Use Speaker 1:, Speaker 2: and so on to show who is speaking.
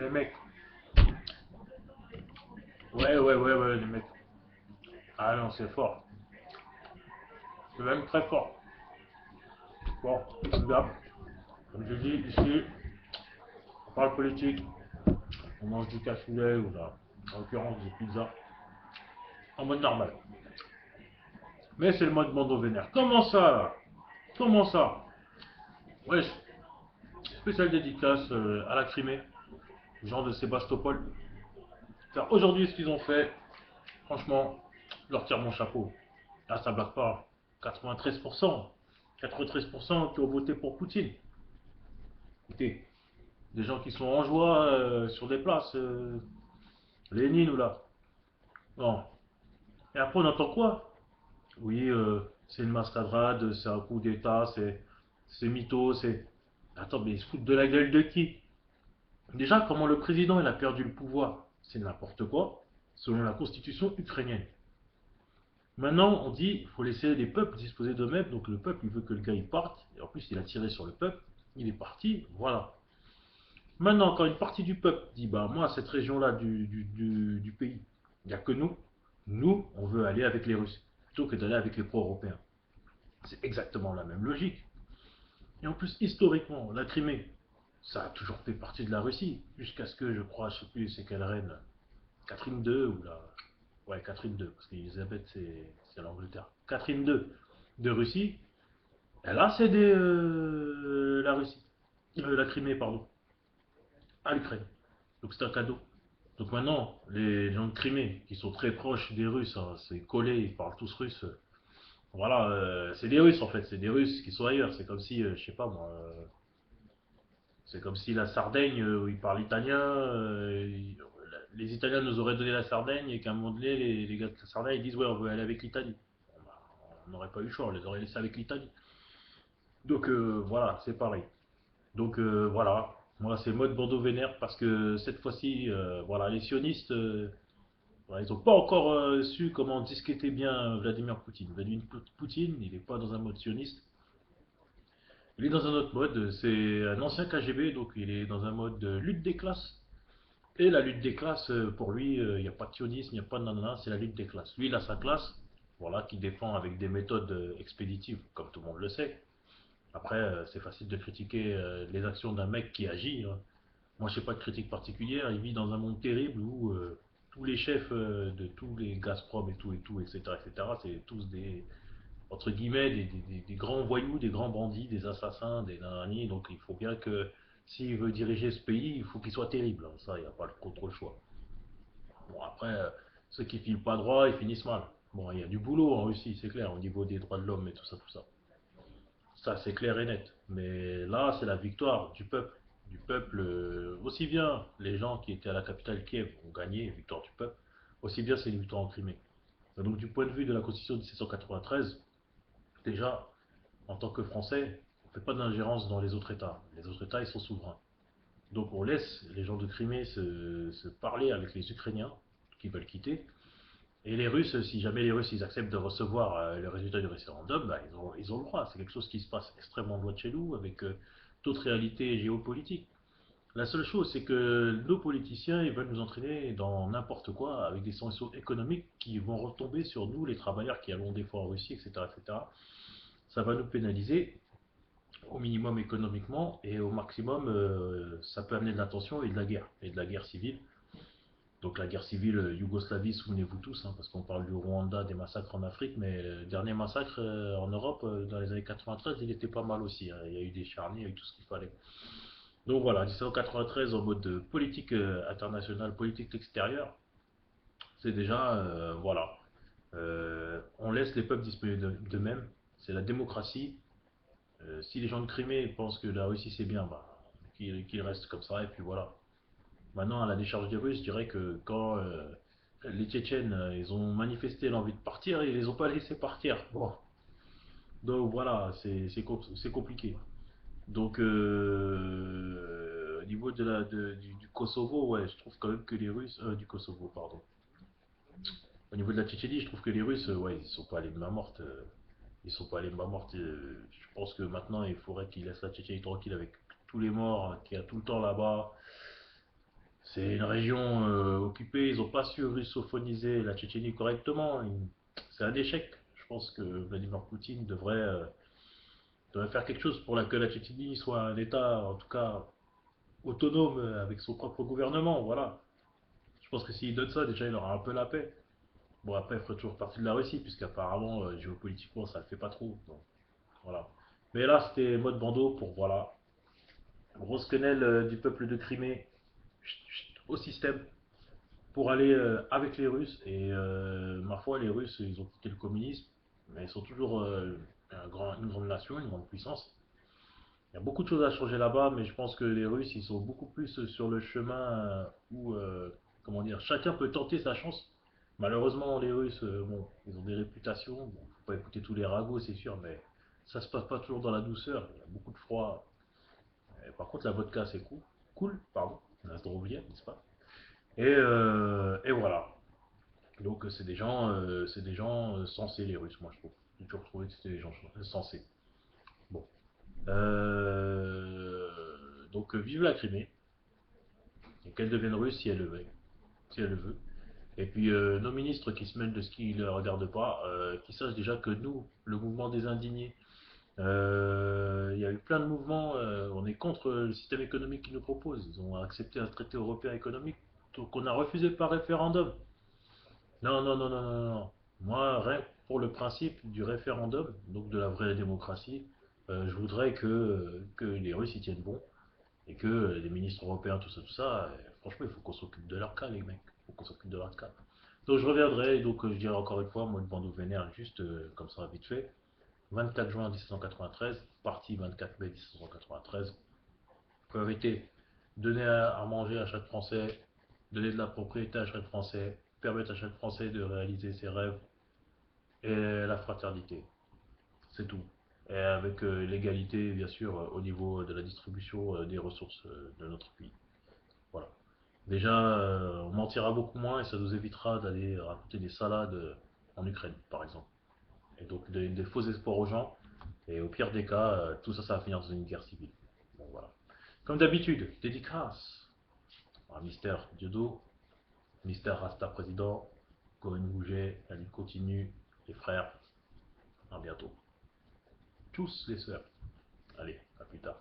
Speaker 1: Les mecs. Ouais, les mecs. Ah non, c'est fort. C'est même très fort. Bon, comme d'hab. Comme je dis, ici, on parle politique, on mange du cassoulet ou là, en l'occurrence des pizzas, en mode normal. Mais c'est le mode Mando Vénère. Comment ça là? Comment ça? Wesh, spéciale dédicace à la Crimée, genre de Sébastopol. Car aujourd'hui, ce qu'ils ont fait, franchement, je leur tire mon chapeau. Là, ça blague pas. 93%. 93% qui ont voté pour Poutine. Écoutez, des gens qui sont en joie sur des places, Lénine ou là. Non. Et après, on entend quoi? Oui, c'est une mascarade, c'est un coup d'État, c'est mytho, c'est. Attends, mais ils se foutent de la gueule de qui? Déjà, comment le président il a perdu le pouvoir? C'est n'importe quoi, selon la constitution ukrainienne. Maintenant, on dit qu'il faut laisser les peuples disposer d'eux-mêmes, donc le peuple il veut que le gars il parte, et en plus il a tiré sur le peuple, il est parti, voilà. Maintenant, quand une partie du peuple dit bah moi cette région-là du pays, il n'y a que nous on veut aller avec les Russes, plutôt que d'aller avec les pro-européens. C'est exactement la même logique. Et en plus, historiquement, la Crimée, ça a toujours fait partie de la Russie, jusqu'à ce que, je crois, je sais plus c'est quelle reine, Catherine II ou la. Ouais, Catherine II, parce qu'Elisabeth c'est l'Angleterre. Catherine II de Russie, elle a cédé la Russie, la Crimée, pardon, à l'Ukraine. Donc c'est un cadeau. Donc maintenant, les gens de Crimée, qui sont très proches des Russes, hein, c'est collé, ils parlent tous russe. Voilà, c'est des Russes en fait, c'est des Russes qui sont ailleurs. C'est comme si, je sais pas moi, c'est comme si la Sardaigne, où ils parlent italien, les Italiens nous auraient donné la Sardaigne et qu'à un moment donné, les gars de la Sardaigne ils disent ouais, on veut aller avec l'Italie. Bon, bah, on n'aurait pas eu le choix, on les aurait laissés avec l'Italie. Donc voilà, c'est pareil. Donc voilà, moi c'est mode Bordeaux vénère parce que cette fois-ci, voilà, les sionistes, voilà, ils n'ont pas encore su comment disqueter bien Vladimir Poutine. Vladimir Poutine, il n'est pas dans un mode sioniste, il est dans un autre mode. C'est un ancien KGB, donc il est dans un mode de lutte des classes. Et la lutte des classes, pour lui, il n'y a pas de sionisme, il n'y a pas de nanana, c'est la lutte des classes. Lui, il a sa classe, voilà, qui défend avec des méthodes expéditives, comme tout le monde le sait. Après, c'est facile de critiquer les actions d'un mec qui agit, hein. Moi, je n'ai pas de critique particulière. Il vit dans un monde terrible où tous les chefs de tous les Gazprom et tout, etc., c'est tous des, entre guillemets, des grands voyous, des grands bandits, des assassins, des nanani. Donc, il faut bien que s'il veut diriger ce pays, il faut qu'il soit terrible, hein. Ça, il n'y a pas trop le choix. Bon, après, ceux qui filent pas droit, ils finissent mal. Bon, il y a du boulot en Russie, c'est clair, au niveau des droits de l'homme et tout ça, tout ça. Ça, c'est clair et net. Mais là, c'est la victoire du peuple. Du peuple, aussi bien les gens qui étaient à la capitale Kiev ont gagné, victoire du peuple, aussi bien c'est une victoire en Crimée. Donc, du point de vue de la Constitution de 1793, déjà, en tant que Français, on ne fait pas d'ingérence dans les autres États. Les autres États, ils sont souverains. Donc, on laisse les gens de Crimée se parler avec les Ukrainiens qui veulent quitter. Et les Russes, si jamais les Russes ils acceptent de recevoir le résultat du référendum, bah, ils ont le droit. C'est quelque chose qui se passe extrêmement loin de chez nous, avec d'autres réalités géopolitiques. La seule chose, c'est que nos politiciens ils veulent nous entraîner dans n'importe quoi, avec des sanctions économiques qui vont retomber sur nous, les travailleurs qui allons des fois en Russie, etc., etc. Ça va nous pénaliser au minimum économiquement et au maximum, ça peut amener de la tension et de la guerre civile. Donc la guerre civile Yougoslavie, souvenez-vous tous, hein, parce qu'on parle du Rwanda, des massacres en Afrique, mais le dernier massacre en Europe, dans les années 93, il était pas mal aussi, hein. Il y a eu des charniers, il y a eu tout ce qu'il fallait. Donc voilà, 1793 en mode de politique internationale, politique extérieure, c'est déjà, voilà, on laisse les peuples disposer d'eux-mêmes, c'est la démocratie. Si les gens de Crimée pensent que la Russie c'est bien, bah, qu'ils restent comme ça, et puis voilà. Maintenant, à la décharge des Russes, je dirais que quand les Tchétchènes, ils ont manifesté l'envie de partir, ils les ont pas laissés partir. Bon. Donc voilà, c'est compliqué. Donc au niveau du Kosovo, ouais, je trouve quand même que les Russes, du Kosovo, pardon. Au niveau de la Tchétchénie, je trouve que les Russes, ouais, ils sont pas allés de main morte. Ils sont pas allés de main morte. Je pense que maintenant, il faudrait qu'ils laissent la Tchétchénie tranquille avec tous les morts qu'il y a tout le temps là-bas.
Speaker 2: C'est une région occupée, ils n'ont pas su russophoniser la Tchétchénie correctement. C'est un échec. Je pense que Vladimir Poutine devrait faire quelque chose pour que la Tchétchénie soit un État, en tout cas, autonome avec son propre gouvernement. Voilà. Je pense que s'il donne ça, déjà, il aura un peu la paix. Bon, après, il ferait toujours partie de la Russie, puisqu'apparemment, géopolitiquement, ça ne le fait pas trop. Donc, voilà. Mais là, c'était mode bandeau pour, voilà, grosse quenelle du peuple de Crimée au système pour aller avec les Russes. Et ma foi, les Russes, ils ont quitté le communisme, mais ils sont toujours une grande nation, une grande puissance. Il y a beaucoup de choses à changer là-bas, mais je pense que les Russes, ils sont beaucoup plus sur le chemin où, comment dire, chacun peut tenter sa chance. Malheureusement, les Russes, bon, ils ont des réputations. Bon, faut pas écouter tous les ragots, c'est sûr, mais ça se passe pas toujours dans la douceur. Il y a beaucoup de froid. Et par contre, la vodka, c'est cool. Cool, pardon. On a ce droit oublié, n'est-ce pas? Et voilà. Donc, c'est des gens sensés, les Russes, moi, je trouve. J'ai toujours trouvé que c'était des gens sensés. Bon. Euh, donc, vive la Crimée. Et qu'elle devienne russe si elle le veut. Si elle le veut. Et puis, nos ministres qui se mêlent de ce qui ne les regarde pas, qui sachent déjà que nous, le mouvement des indignés, il y a eu plein de mouvements, on est contre le système économique qu'ils nous proposent. Ils ont accepté un traité européen économique qu'on a refusé par référendum. Non, non, non, non, non, non. Moi, rien que pour le principe du référendum, donc de la vraie démocratie, je voudrais que les Russes y tiennent bon et que les ministres européens, tout ça, franchement, il faut qu'on s'occupe de leur cas, les mecs. Il faut qu'on s'occupe de leur cas. Donc je reviendrai, et donc je dirai encore une fois, moi, le bandeau vénère, juste comme ça, vite fait. 24 juin 1793, parti 24 mai 1793. Priorité, donner à manger à chaque Français, donner de la propriété à chaque Français, permettre à chaque Français de réaliser ses rêves, et la fraternité. C'est tout. Et avec l'égalité, bien sûr, au niveau de la distribution des ressources de notre pays. Voilà. Déjà, on mentira beaucoup moins et ça nous évitera d'aller raconter des salades en Ukraine, par exemple. Et donc des faux espoirs aux gens. Et au pire des cas, tout ça, ça va finir dans une guerre civile. Bon, voilà. Comme d'habitude, dédicace à Mister Diodo, Mister Rasta Président, Corinne Bouget, la lutte continue, les frères. À bientôt. Tous les sœurs. Allez, à plus tard.